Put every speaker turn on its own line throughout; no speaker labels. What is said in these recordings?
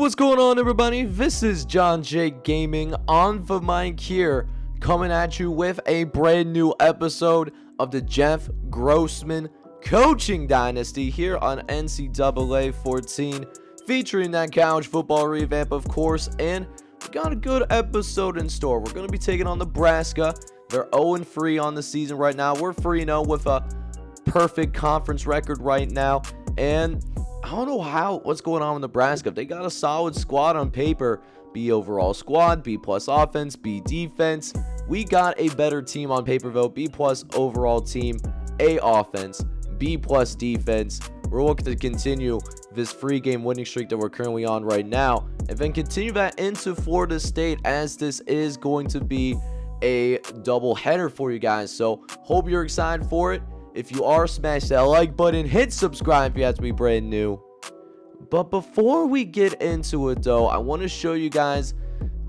What's going on, everybody? This is John J Gaming on the mic here, coming at you with a brand new episode of the Jeff Grossman Coaching Dynasty here on NCAA 14, featuring that college football revamp, of course, and we got a good episode in store. We're going to be taking on Nebraska. They're 0-3 on the season right now. We're 3-0 with a perfect conference record right now, and I don't know what's going on with Nebraska. They got a solid squad on paper. B overall squad, B plus offense, B defense. We got a better team on paper though. B plus overall team, A offense, B plus defense. We're looking to continue this 3-game winning streak that we're currently on right now, and then continue that into Florida State, as this is going to be a double header for you guys. So hope you're excited for it. If you are, smash that like button, hit subscribe if you have to be brand new. But before we get into it though, I want to show you guys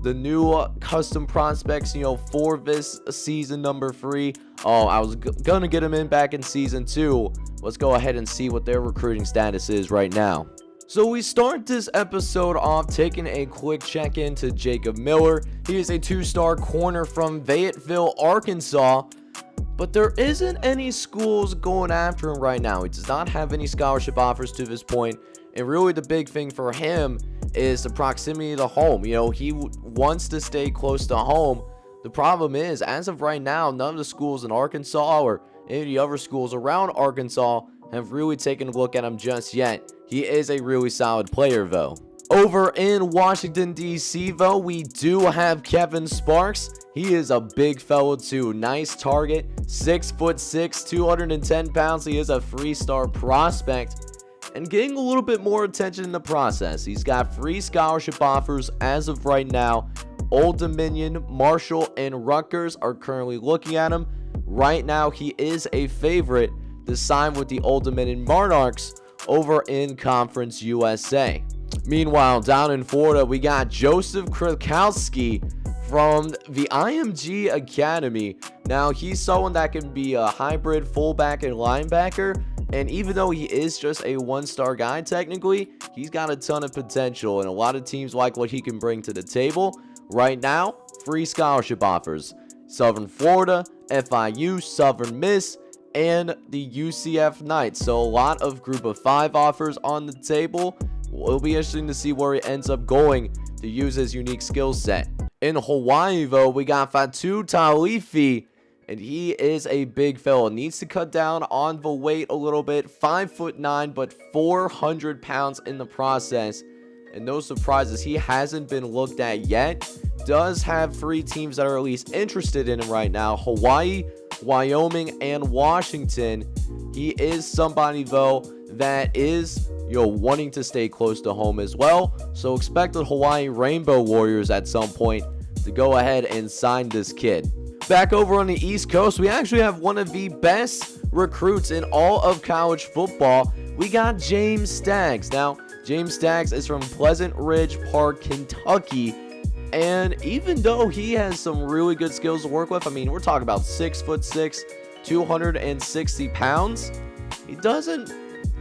the new custom prospects, for this season number 3. Oh, I was gonna get them in back in season 2. Let's go ahead and see what their recruiting status is right now. So we start this episode off taking a quick check-in to Jacob Miller. He is a 2-star corner from Fayetteville, Arkansas. But there isn't any schools going after him right now. He does not have any scholarship offers to this point. And really the big thing for him is the proximity to home. He wants to stay close to home. The problem is, as of right now, none of the schools in Arkansas or any of the other schools around Arkansas have really taken a look at him just yet. He is a really solid player though. Over in Washington, D.C., though, we do have Kevin Sparks. He is a big fellow, too. Nice target. 6'6", 210 pounds. He is a 3-star prospect and getting a little bit more attention in the process. He's got 3 scholarship offers as of right now. Old Dominion, Marshall, and Rutgers are currently looking at him. Right now, he is a favorite to sign with the Old Dominion Monarchs over in Conference USA. Meanwhile, down in Florida, we got Joseph Krakowski from the IMG Academy. Now, he's someone that can be a hybrid fullback and linebacker, and even though he is just a 1-star guy technically, he's got a ton of potential, and a lot of teams like what he can bring to the table. Right now, 3 scholarship offers: Southern Florida, FIU, Southern Miss, and the UCF Knights. So a lot of group of 5 offers on the table. It'll be interesting to see where he ends up going to use his unique skill set. In Hawaii, though, we got Fatu Talifi, and he is a big fella. Needs to cut down on the weight a little bit. 5'9", but 400 pounds in the process. And no surprises, he hasn't been looked at yet. Does have 3 teams that are at least interested in him right now: Hawaii, Wyoming, and Washington. He is somebody, though, that is wanting to stay close to home as well. So expect the Hawaii Rainbow Warriors at some point to go ahead and sign this kid. Back over on the East Coast, we actually have one of the best recruits in all of college football. We got James Staggs. Now, James Staggs is from Pleasant Ridge Park, Kentucky. And even though he has some really good skills to work with, we're talking about 6'6", 260 pounds.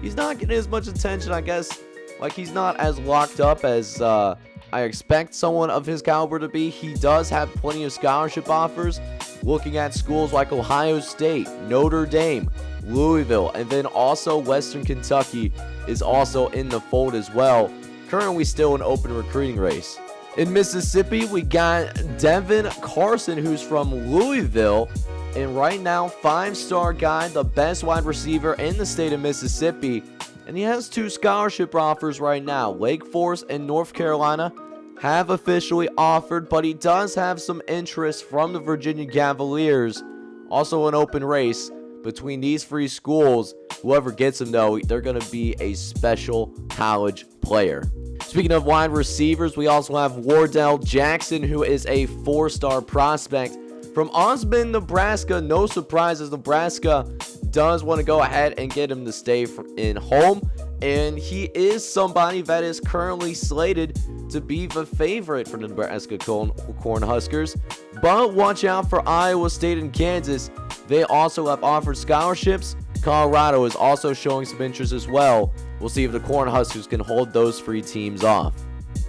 He's not getting as much attention, I guess. Like, he's not as locked up as I expect someone of his caliber to be. He does have plenty of scholarship offers, looking at schools like Ohio State, Notre Dame, Louisville, and then also Western Kentucky is also in the fold as well. Currently still an open recruiting race. In Mississippi, we got Devin Carson, who's from Louisville. And right now, 5-star guy, the best wide receiver in the state of Mississippi. And he has 2 scholarship offers right now. Wake Forest and North Carolina have officially offered, but he does have some interest from the Virginia Cavaliers. Also an open race between these 3 schools. Whoever gets him, though, they're going to be a special college player. Speaking of wide receivers, we also have Wardell Jackson, who is a 4-star prospect from Osmond, Nebraska. No surprises, Nebraska does want to go ahead and get him to stay in home. And he is somebody that is currently slated to be the favorite for the Nebraska Cornhuskers. But watch out for Iowa State and Kansas. They also have offered scholarships. Colorado is also showing some interest as well. We'll see if the Cornhuskers can hold those 3 teams off.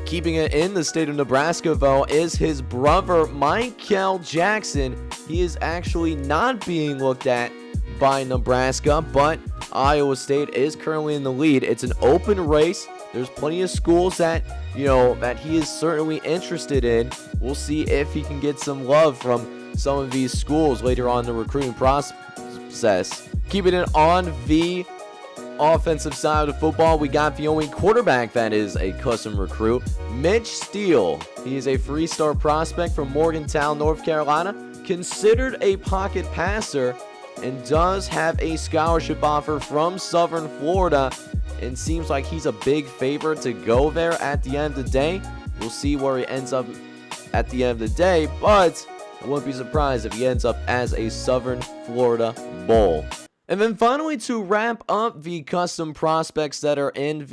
Keeping it in the state of Nebraska, though, is his brother, Wardell Jackson. He is actually not being looked at by Nebraska, but Iowa State is currently in the lead. It's an open race. There's plenty of schools that, that he is certainly interested in. We'll see if he can get some love from some of these schools later on in the recruiting process. Keeping it on the offensive side of the football, we got the only quarterback that is a custom recruit, Mitch Steele. He is a 3-star prospect from Morgantown, North Carolina, considered a pocket passer, and does have a scholarship offer from Southern Florida, and seems like he's a big favorite to go there at the end of the day. We'll see where he ends up at the end of the day, but I wouldn't be surprised if he ends up as a Southern Florida Bowl. And then finally, to wrap up the custom prospects that are in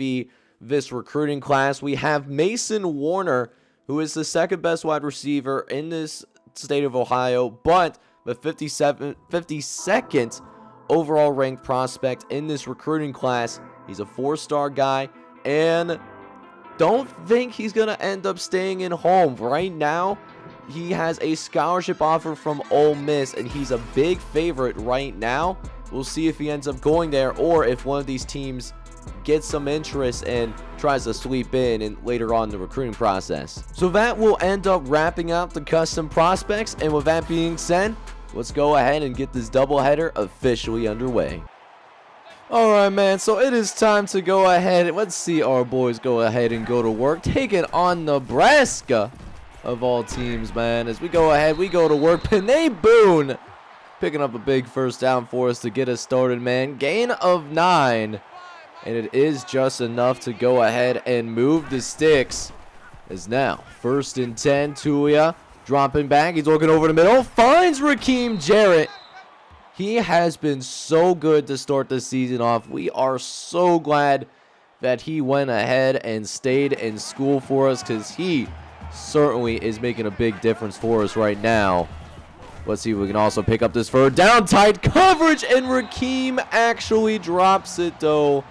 this recruiting class, we have Mason Warner, who is the second best wide receiver in this state of Ohio, but the 52nd overall ranked prospect in this recruiting class. He's a 4-star guy, and don't think he's going to end up staying in home. Right now, he has a scholarship offer from Ole Miss, and he's a big favorite right now. We'll see if he ends up going there, or if one of these teams gets some interest and tries to sweep in and later on in the recruiting process. So that will end up wrapping up the custom prospects, and with that being said, let's go ahead and get this doubleheader officially underway. Alright, man, so it is time to go ahead. Let's see our boys go ahead and go to work, taking on Nebraska of all teams, man. As we go ahead, we go to work. Panay Boone picking up a big first down for us to get us started, man. Gain of 9, and it is just enough to go ahead and move the sticks. As now, 1st and 10, Tulia dropping back. He's looking over the middle, finds Rakim Jarrett. He has been so good to start the season off. We are so glad that he went ahead and stayed in school for us, because he certainly is making a big difference for us right now. Let's see if we can also pick up this third down. Tight coverage, and Rakim actually drops it, though.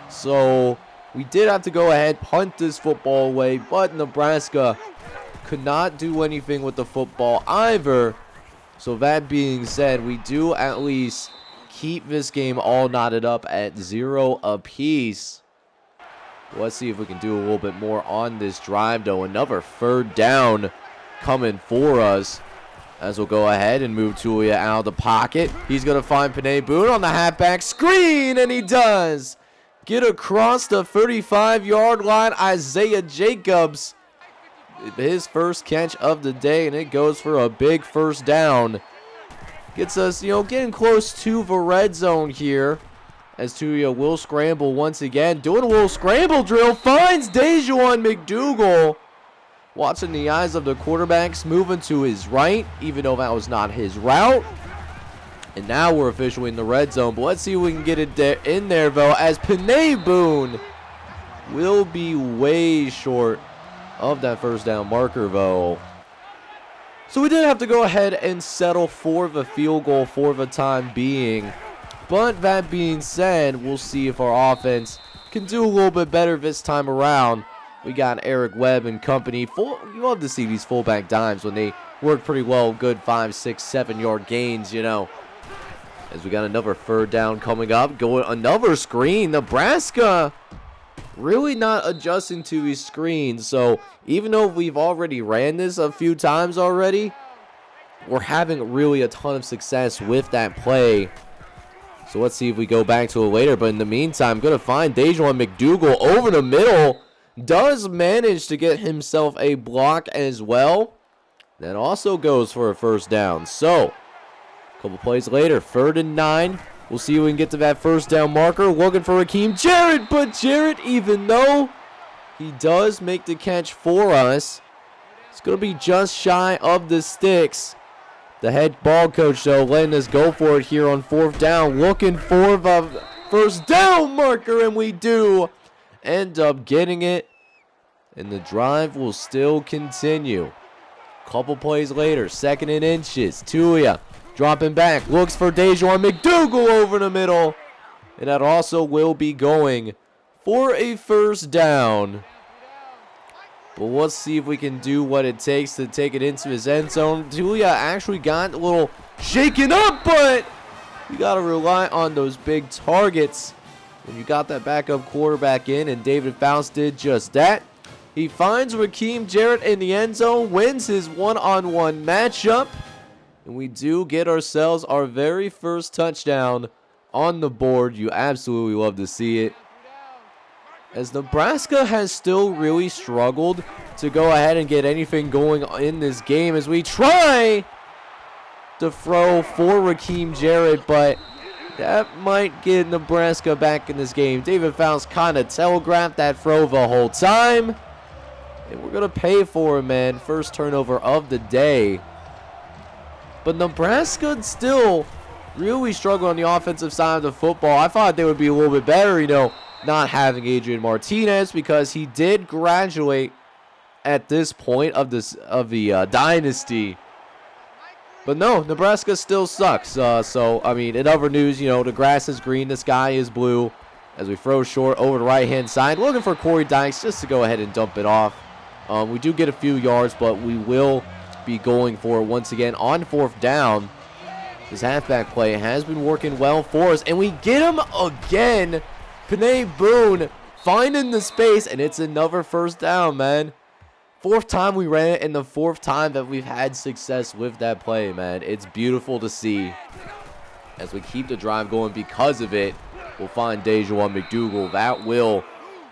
So we did have to go ahead, punt this football away, but Nebraska could not do anything with the football either. So that being said, we do at least keep this game all knotted up at 0 apiece. Let's see if we can do a little bit more on this drive, though. Another third down coming for us, as we'll go ahead and move Tulia out of the pocket. He's going to find Panay Boone on the halfback screen, and he does get across the 35-yard line. Isaiah Jacobs, his first catch of the day, and it goes for a big first down. Gets us, getting close to the red zone here, as Tulia will scramble once again. Doing a little scramble drill, finds Dejuan McDougal. Watching the eyes of the quarterbacks, moving to his right, even though that was not his route. And now we're officially in the red zone. But let's see if we can get it in there, though, as Panay Boone will be way short of that first down marker, though. So we did have to go ahead and settle for the field goal for the time being. But that being said, we'll see if our offense can do a little bit better this time around. We got Eric Webb and company. You love to see these fullback dimes when they work pretty well. Good 5, 6, 7-yard gains, As we got another third down coming up. Going another screen. Nebraska really not adjusting to these screens. So even though we've already ran this a few times already, we're having really a ton of success with that play. So let's see if we go back to it later. But in the meantime, going to find Dejuan McDougal over the middle. Does manage to get himself a block as well. That also goes for a first down. So, a couple plays later, 3rd and 9. We'll see if we can get to that first down marker. Looking for Rakim Jarrett, but Jarrett, even though he does make the catch for us, it's going to be just shy of the sticks. The head ball coach, though, letting us go for it here on 4th down. Looking for the first down marker, and we do end up getting it, and the drive will still continue. Couple plays later, 2nd and inches. Tulia dropping back, looks for Dejuan McDougal over the middle, and that also will be going for a first down. But let's see if we can do what it takes to take it into his end zone. Tulia actually got a little shaken up, but you got to rely on those big targets when you got that backup quarterback in, and David Faust did just that. He finds Rakim Jarrett in the end zone, wins his one-on-one matchup, and we do get ourselves our very first touchdown on the board. You absolutely love to see it, as Nebraska has still really struggled to go ahead and get anything going in this game, as we try to throw for Rakim Jarrett, but that might get Nebraska back in this game. David Faust kind of telegraphed that throw the whole time, and we're going to pay for it, man. First turnover of the day. But Nebraska still really struggle on the offensive side of the football. I thought they would be a little bit better, you know, not having Adrian Martinez, because he did graduate at this point of the dynasty. But no, Nebraska still sucks. So, I mean, in other news, you know, the grass is green, the sky is blue, as we throw short over the right-hand side, looking for Corey Dykes just to go ahead and dump it off. We do get a few yards, but we will be going for it once again on 4th down. This halfback play has been working well for us, and we get him again. Panay Boone finding the space, and it's another first down, man. 4th time we ran it, and the 4th time that we've had success with that play, man. It's beautiful to see as we keep the drive going because of it. We'll find Dejuan McDougal. That will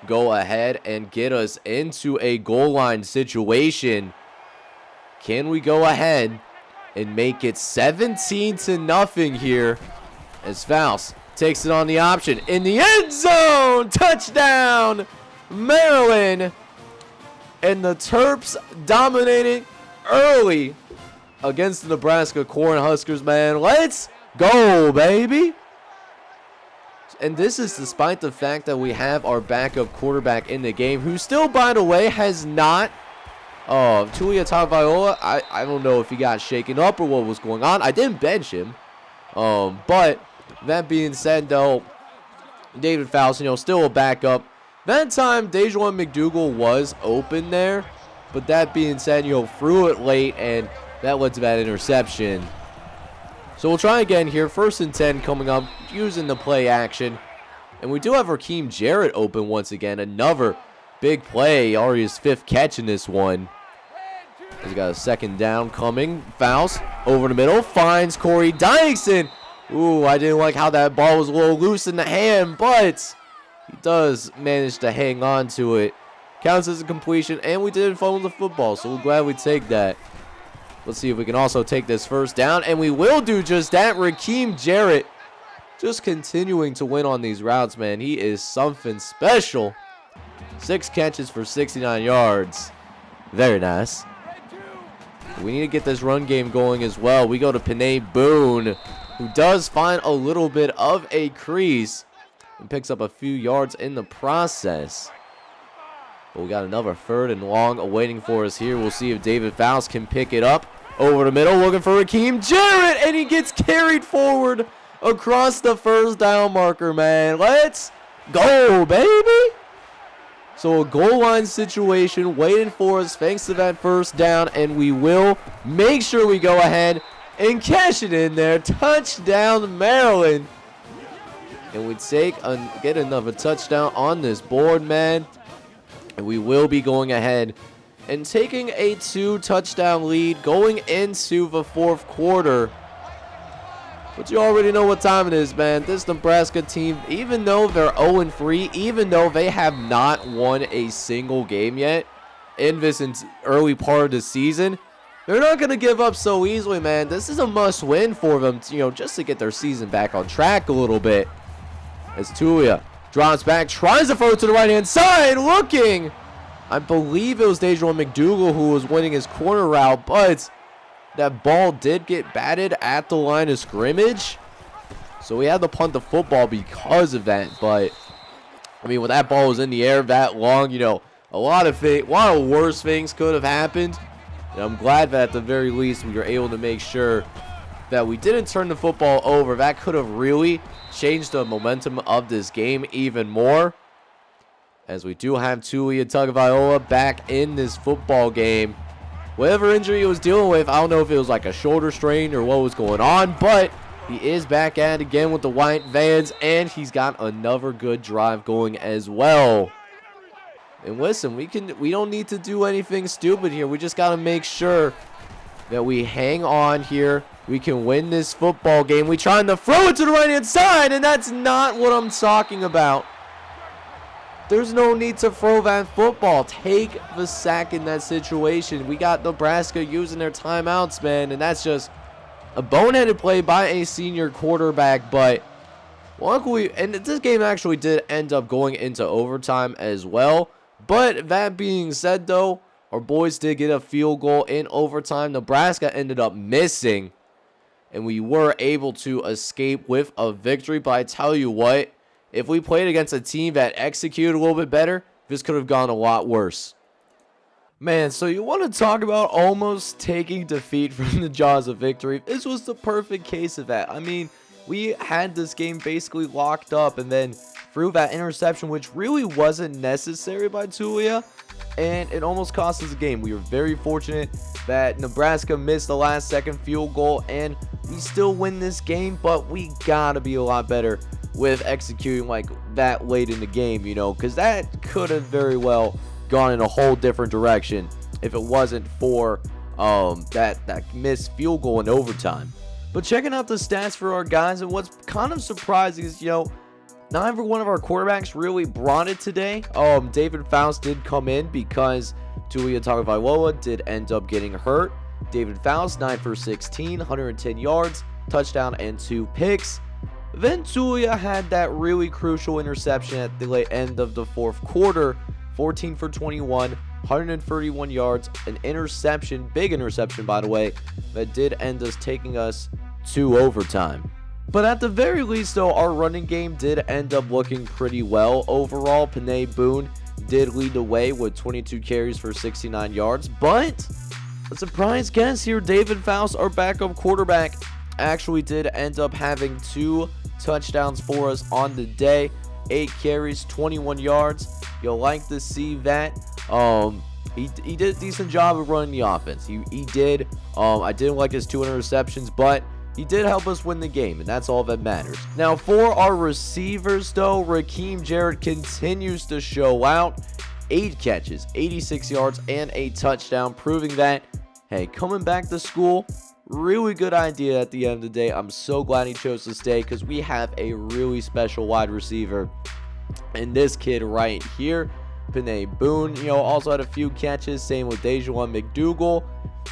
go ahead and get us into a goal line situation. Can we go ahead and make it 17-0 here, as Faust takes it on the option in the end zone? Touchdown, Maryland. And the Terps dominating early against the Nebraska Cornhuskers, man. Let's go, baby. And this is despite the fact that we have our backup quarterback in the game, who still, by the way, has not Tulia Tagovailoa, I don't know if he got shaken up or what was going on. I didn't bench him. But that being said, though, David Faust, you know, still a backup. That time, Dejuan McDougal was open there. But that being said, you know, threw it late, and that led to that interception. So we'll try again here. 1st and 10 coming up, using the play action. And we do have Rakim Jarrett open once again. Another big play. Already his 5th catch in this one. He's got a 2nd down coming. Faust over the middle. Finds Corey Dykes. Ooh, I didn't like how that ball was a little loose in the hand, but he does manage to hang on to it. Counts as a completion, and we didn't fumble the football, so we're glad we take that. Let's see if we can also take this 1st down, and we will do just that. Rakim Jarrett just continuing to win on these routes, man. He is something special. 6 catches for 69 yards. Very nice. We need to get this run game going as well. We go to Panay Boone, who does find a little bit of a crease and picks up a few yards in the process. But we got another 3rd and long awaiting for us here. We'll see if David Faust can pick it up over the middle, looking for Rakim Jarrett, and he gets carried forward across the 1st down marker, man. Let's go, baby. So a goal line situation waiting for us thanks to that 1st down, and we will make sure we go ahead and cash it in there. Touchdown, Maryland. And we get another touchdown on this board, man. And we will be going ahead and taking a 2-touchdown lead going into the 4th quarter. But you already know what time it is, man. This Nebraska team, even though they're 0-3, even though they have not won a single game yet in this early part of the season, they're not going to give up so easily, man. This is a must-win for them, you know, just to get their season back on track a little bit. As Tulia drops back, tries to throw it to the right-hand side, looking. I believe it was Dejuan McDougal who was winning his corner route, but that ball did get batted at the line of scrimmage. So we had to punt the football because of that. But, I mean, when that ball was in the air that long, you know, a lot of worse things could have happened. And I'm glad that at the very least we were able to make sure that we didn't turn the football over. That could have really changed the momentum of this game even more. as we do have Tulia Tagovailoa back in this football game. Whatever injury he was dealing with, I don't know if it was like a shoulder strain or what was going on, but he is back at it again with the white vans, and he's got another good drive going as well. And listen, we don't need to do anything stupid here. We just got to make sure that we hang on here. We can win this football game. We trying to throw it to the right-hand side, and that's not what I'm talking about. There's no need to throw that football. Take the sack in that situation. We got Nebraska using their timeouts, man, and that's just a boneheaded play by a senior quarterback. But luckily, and this game actually did end up going into overtime as well. But that being said, though, our boys did get a field goal in overtime. Nebraska ended up missing, and we were able to escape with a victory. But I tell you what, if we played against a team that executed a little bit better, this could have gone a lot worse. Man, so you want to talk about almost taking defeat from the jaws of victory? This was the perfect case of that. I mean, we had this game basically locked up, and then threw that interception, which really wasn't necessary by Tulia, and it almost cost us the game. We were very fortunate that Nebraska missed the last-second field goal, and we still win this game, but we gotta be a lot better with executing like that late in the game, you know, because that could have very well gone in a whole different direction if it wasn't for that missed field goal in overtime. But checking out the stats for our guys, and what's kind of surprising is, you know, not every one of our quarterbacks really brought it today. David Faust did come in because Tulia Tagovailoa did end up getting hurt. David Faust, 9 for 16, 110 yards, touchdown, and 2 picks. Then Tulia had that really crucial interception at the end of the fourth quarter, 14 for 21, 131 yards, an interception, big interception by the way, that did end us taking us to overtime. But at the very least, though, our running game did end up looking pretty well overall. Panay Boone did lead the way with 22 carries for 69 yards. But a surprise guest here, David Faust, our backup quarterback, actually did end up having 2 touchdowns for us on the day. 8 carries, 21 yards. You'll like to see that. He did a decent job of running the offense. He did. I didn't like his 2 interceptions, but he did help us win the game, and that's all that matters. Now, for our receivers, though, Rakim Jarrett continues to show out. 8 catches, 86 yards, and a touchdown, proving that, hey, coming back to school, really good idea at the end of the day. I'm so glad he chose to stay because we have a really special wide receiver. And this kid right here, Panay Boone, you know, also had a few catches. Same with Dejuan McDougal.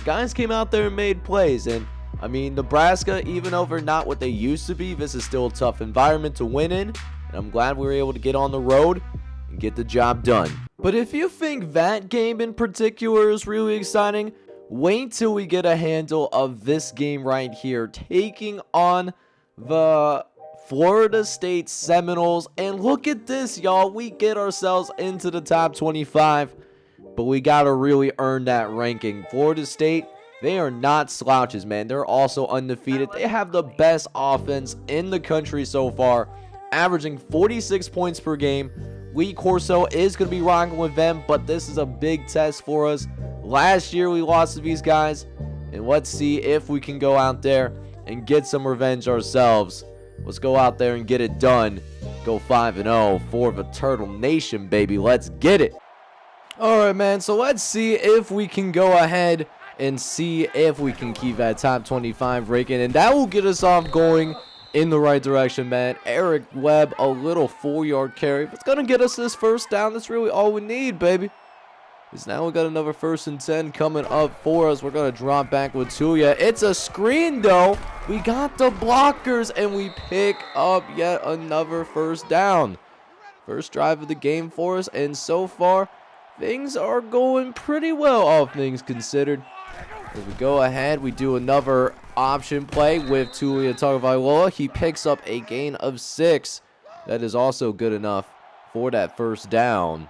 Guys came out there and made plays, and I mean, Nebraska, even over not what they used to be, this is still a tough environment to win in, and I'm glad we were able to get on the road and get the job done. But if you think that game in particular is really exciting, wait till we get a handle of this game right here, taking on the Florida State Seminoles. And look at this, y'all. We get ourselves into the top 25, but we got to really earn that ranking. Florida State, they are not slouches, man. They're also undefeated. They have the best offense in the country so far, averaging 46 points per game. Lee Corso is going to be rocking with them, but this is a big test for us. Last year, we lost to these guys, and let's see if we can go out there and get some revenge ourselves. Let's go out there and get it done. Go 5-0 for the Turtle Nation, baby. Let's get it. All right, man, so let's see if we can go ahead and see if we can keep that top 25 ranking, and that will get us off going in the right direction, man. Eric Webb, a little 4-yard carry. It's going to get us this first down. That's really all we need, baby. Because now we got another 1st and 10 coming up for us. We're going to drop back with Tulia. It's a screen, though. We got the blockers, and we pick up yet another first down. First drive of the game for us, and so far, things are going pretty well, all things considered. As we go ahead, we do another option play with Tulia Tagovailoa. He picks up a gain of 6. That is also good enough for that first down.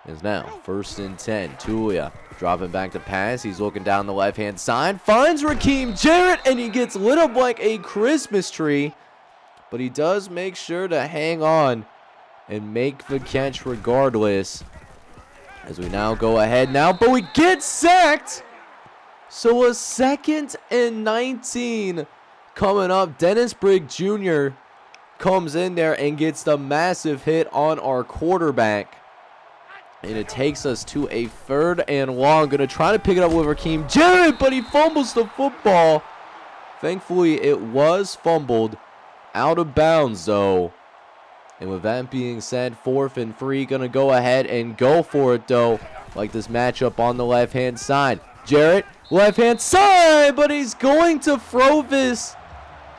It's now 1st and 10. Tulia dropping back to pass. He's looking down the left-hand side. Finds Rakim Jarrett, and he gets lit up like a Christmas tree. But he does make sure to hang on and make the catch regardless. As we now go ahead now, but we get sacked. So a 2nd and 19 coming up. Dennis Brigg Jr. comes in there and gets the massive hit on our quarterback. And it takes us to a 3rd and long. Going to try to pick it up with Rakim Jarrett, but he fumbles the football. Thankfully, it was fumbled out of bounds, though. And with that being said, 4th and 3. Going to go ahead and go for it, though. Like this matchup on the left-hand side. Jarrett, left-hand side, but he's going to throw this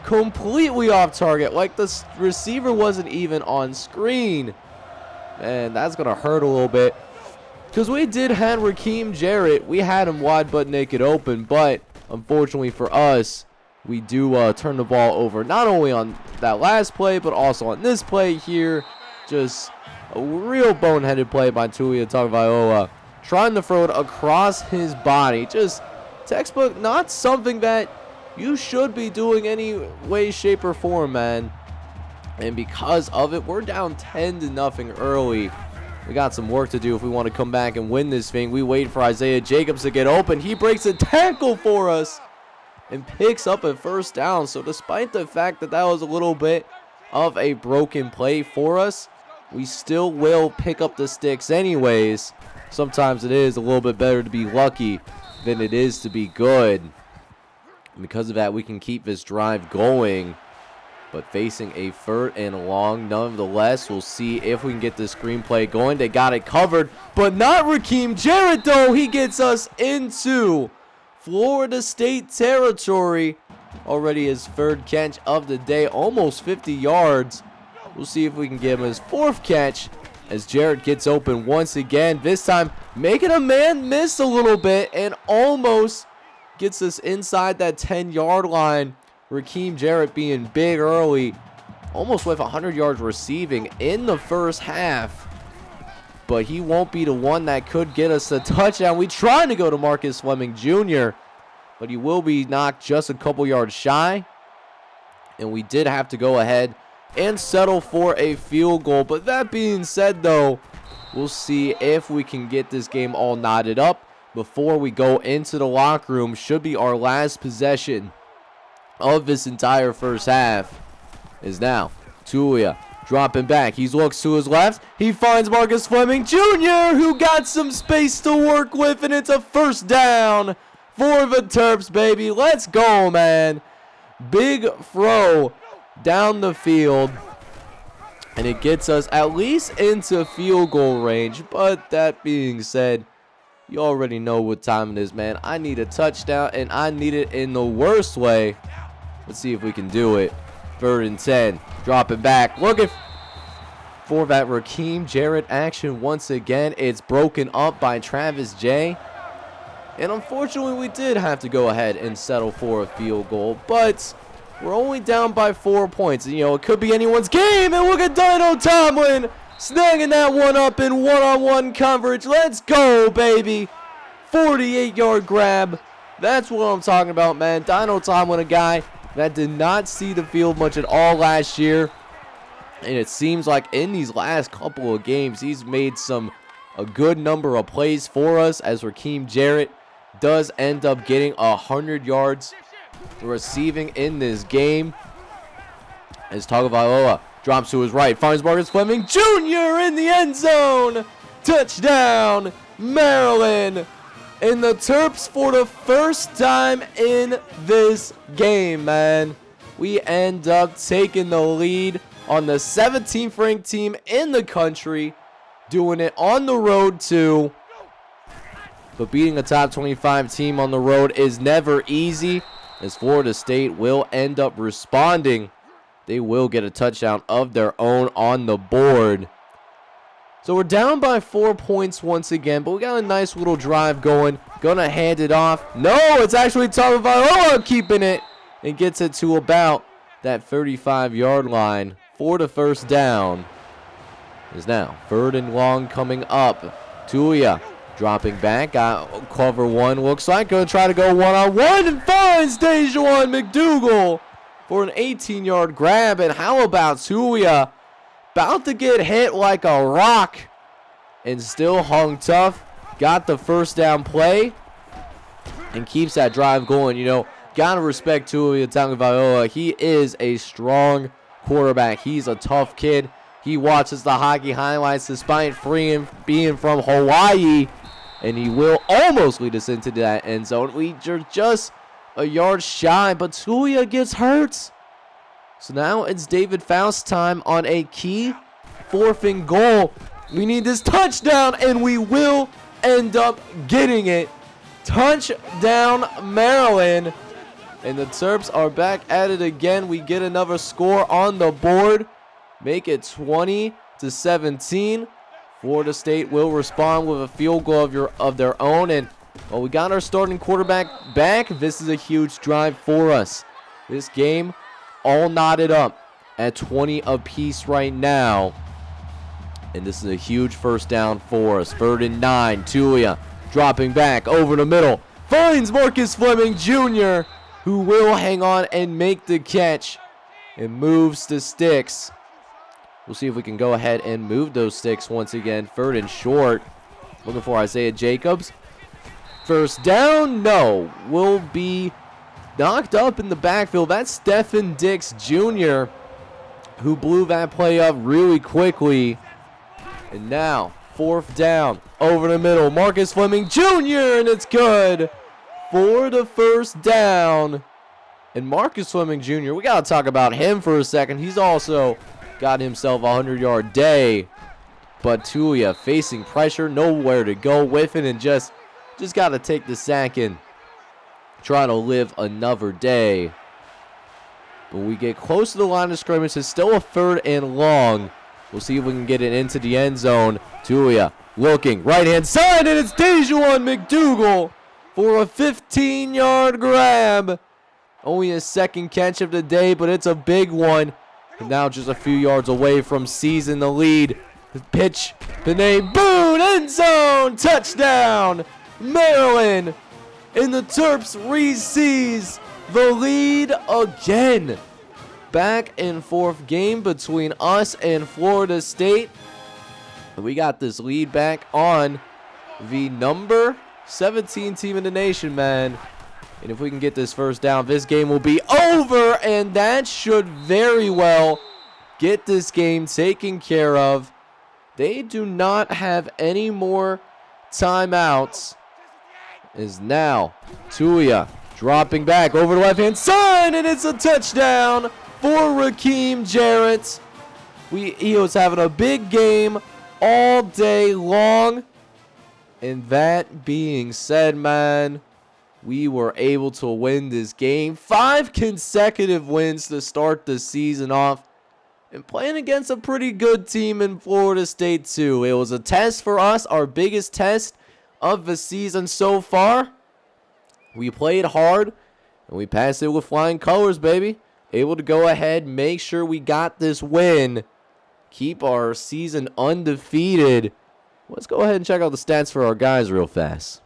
completely off target. Like the receiver wasn't even on screen. And that's going to hurt a little bit. Because we did have Rakim Jarrett. We had him wide butt naked open. But unfortunately for us, we do turn the ball over. Not only on that last play, but also on this play here. Just a real boneheaded play by Tua Tagovailoa. Trying to throw it across his body. Just textbook, not something that you should be doing any way, shape, or form, man. And because of it, we're down 10-0 early. We got some work to do if we want to come back and win this thing. We wait for Isaiah Jacobs to get open. He breaks a tackle for us and picks up a 1st down. So despite the fact that that was a little bit of a broken play for us, we still will pick up the sticks anyways. Sometimes it is a little bit better to be lucky than it is to be good. And because of that, we can keep this drive going. But facing a 3rd and long, nonetheless, we'll see if we can get the screenplay going. They got it covered, but not Rakim Jarrett, though. He gets us into Florida State territory. Already his 3rd catch of the day, almost 50 yards. We'll see if we can get him his 4th catch as Jarrett gets open once again. This time, making a man miss a little bit and almost gets us inside that 10-yard line. Rakim Jarrett being big early, almost with 100 yards receiving in the first half. But he won't be the one that could get us a touchdown. We trying to go to Marcus Fleming Jr., but he will be knocked just a couple yards shy. And we did have to go ahead and settle for a field goal. But that being said, though, we'll see if we can get this game all knotted up before we go into the locker room. Should be our last possession of this entire first half. Is now Tua dropping back. He looks to his left. He finds Marcus Fleming Jr., who got some space to work with, and it's a 1st down for the Terps, baby. Let's go, man. Big throw down the field, and it gets us at least into field goal range. But that being said, you already know what time it is, man. I need a touchdown, and I need it in the worst way. Let's see if we can do it. 3rd and 10. Drop it back. Looking for that Rakim Jarrett action once again. It's broken up by Travis J. And unfortunately, we did have to go ahead and settle for a field goal. But we're only down by 4 points. You know, it could be anyone's game. And look at Dino Tomlin snagging that one up in one-on-one coverage. Let's go, baby. 48-yard grab. That's what I'm talking about, man. Dino Tomlin, a guy that did not see the field much at all last year. And it seems like in these last couple of games, he's made a good number of plays for us, as Rakim Jarrett does end up getting 100 yards receiving in this game. As Tagovailoa drops to his right, finds Marcus Fleming Jr. in the end zone. Touchdown, Maryland. And the Terps, for the first time in this game, man, we end up taking the lead on the 17th ranked team in the country, doing it on the road too. But beating a top 25 team on the road is never easy, as Florida State will end up responding. They will get a touchdown of their own on the board. So we're down by 4 points once again, but we got a nice little drive going. Gonna hand it off. No, it's actually Tagovailoa keeping it and gets it to about that 35-yard line for the 1st down. Is now 3rd and long coming up. Tua dropping back. Cover one looks like. Gonna try to go one-on-one and finds Dejuan McDougal for an 18-yard grab. And how about Tua About to get hit like a rock. And still hung tough. Got the first down play. And keeps that drive going. You know, gotta respect Tua Tagovailoa. He is a strong quarterback. He's a tough kid. He watches the hockey highlights despite being from Hawaii. And he will almost lead us into that end zone. We are just a yard shy, but Tua gets hurt. So now it's David Faust's time on a key 4th and goal. We need this touchdown, and we will end up getting it. Touchdown, Maryland. And the Terps are back at it again. We get another score on the board. Make it 20-17. Florida State will respond with a field goal of their own. And, well, we got our starting quarterback back. This is a huge drive for us. This game all knotted up at 20 apiece right now. And this is a huge first down for us. 3rd and 9. Tua dropping back over the middle. Finds Marcus Fleming Jr., who will hang on and make the catch. And moves the sticks. We'll see if we can go ahead and move those sticks once again. 3rd and short. Looking for Isaiah Jacobs. First down? No. Will be knocked up in the backfield. That's Stephen Dix Jr., who blew that play up really quickly. And now, 4th down. Over the middle. Marcus Fleming Jr., and it's good for the first down. And Marcus Fleming Jr., we got to talk about him for a second. He's also got himself a 100-yard day. But Tua facing pressure, nowhere to go with it, and just got to take the sack and try to live another day. But we get close to the line of scrimmage. It's still a 3rd and long. We'll see if we can get it into the end zone. Tua looking right-hand side, and it's Dejuan McDougal for a 15-yard grab. Only his 2nd catch of the day, but it's a big one. And now just a few yards away from seizing the lead. The pitch, Panay Boone, end zone, touchdown, Maryland. And the Terps re-seize the lead again. Back and forth game between us and Florida State. And we got this lead back on the number 17 team in the nation, man. And if we can get this first down, this game will be over. And that should very well get this game taken care of. They do not have any more timeouts. Is now Tua dropping back over the left-hand side. And it's a touchdown for Rakim Jarrett. He was having a big game all day long. And that being said, man, we were able to win this game. 5 consecutive wins to start the season off. And playing against a pretty good team in Florida State, too. It was a test for us, our biggest test of the season so far. We played hard, and we passed it with flying colors, baby. Able to go ahead, make sure we got this win. Keep our season undefeated. Let's go ahead and check out the stats for our guys real fast.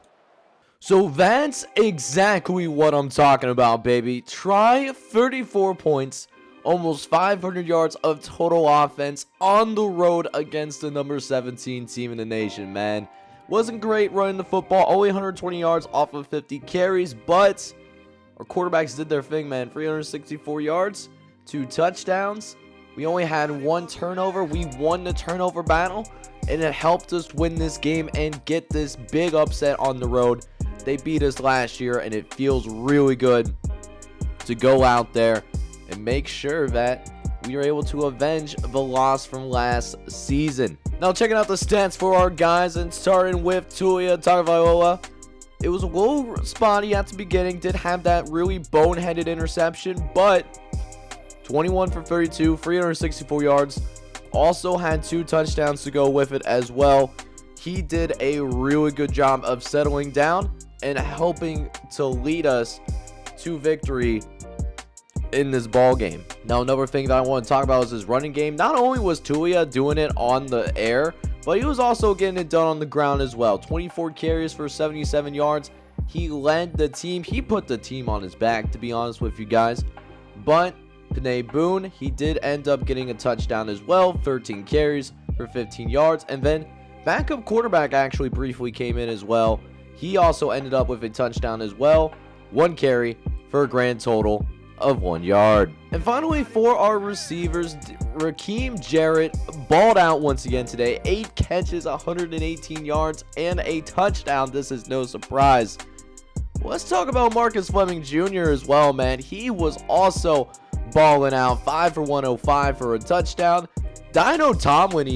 So that's exactly what I'm talking about, baby. Try 34 points, almost 500 yards of total offense on the road against the number 17 team in the nation, man. Wasn't great running the football, only 120 yards off of 50 carries, but our quarterbacks did their thing, man. 364 yards, 2 touchdowns. We only had 1 turnover. We won the turnover battle, and it helped us win this game and get this big upset on the road. They beat us last year, and it feels really good to go out there and make sure that we are able to avenge the loss from last season. Now, checking out the stats for our guys, and starting with Tua Tagovailoa. It was a little spotty at the beginning. Did have that really boneheaded interception, but 21 for 32, 364 yards. Also had 2 touchdowns to go with it as well. He did a really good job of settling down and helping to lead us to victory in this ball game. Now, another thing that I want to talk about is his running game. Not only was Tua doing it on the air, but he was also getting it done on the ground as well. 24 carries for 77 yards. He led the team. He put the team on his back, to be honest with you guys. But Panay Boone, he did end up getting a touchdown as well, 13 carries for 15 yards. And then backup quarterback actually briefly came in as well. He also ended up with a touchdown as well, 1 carry for a grand total of 1 yard. And finally, for our receivers, Rakim Jarrett balled out once again today. 8 catches, 118 yards, and a touchdown. This is no surprise. Let's talk about Marcus Fleming Jr. as well, man. He was also balling out, 5 for 105 for a touchdown. Dino Tomlin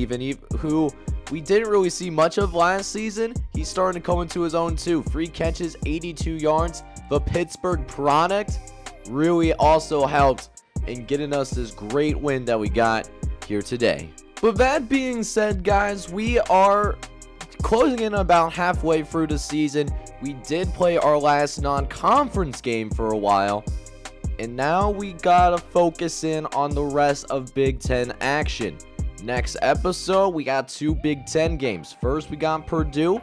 who we didn't really see much of last season, he's starting to come into his own too. 3 catches, 82 yards. The Pittsburgh product really also helped in getting us this great win that we got here today. But that being said, guys, we are closing in about halfway through the season. We did play our last non-conference game for a while, and now we gotta focus in on the rest of Big Ten action. Next episode, we got 2 Big Ten games. First, we got Purdue,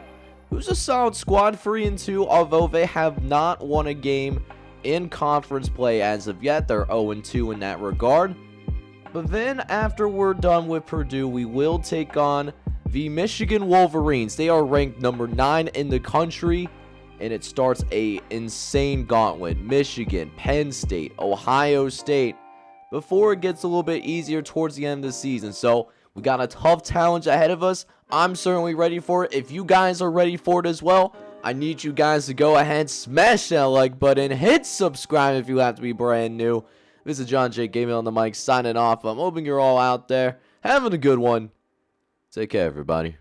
who's a solid squad, 3-2, although they have not won a game in conference play as of yet. They're 0-2 in that regard. But then after we're done with Purdue, we will take on the Michigan Wolverines. They are ranked number 9 in the country, and it starts a insane gauntlet. Michigan, Penn State, Ohio State, before it gets a little bit easier towards the end of the season. So we got a tough challenge ahead of us. I'm certainly ready for it. If you guys are ready for it as well, I need you guys to go ahead, smash that like button, hit subscribe if you have to be brand new. This is John J. Gaming on the mic signing off. I'm hoping you're all out there having a good one. Take care, everybody.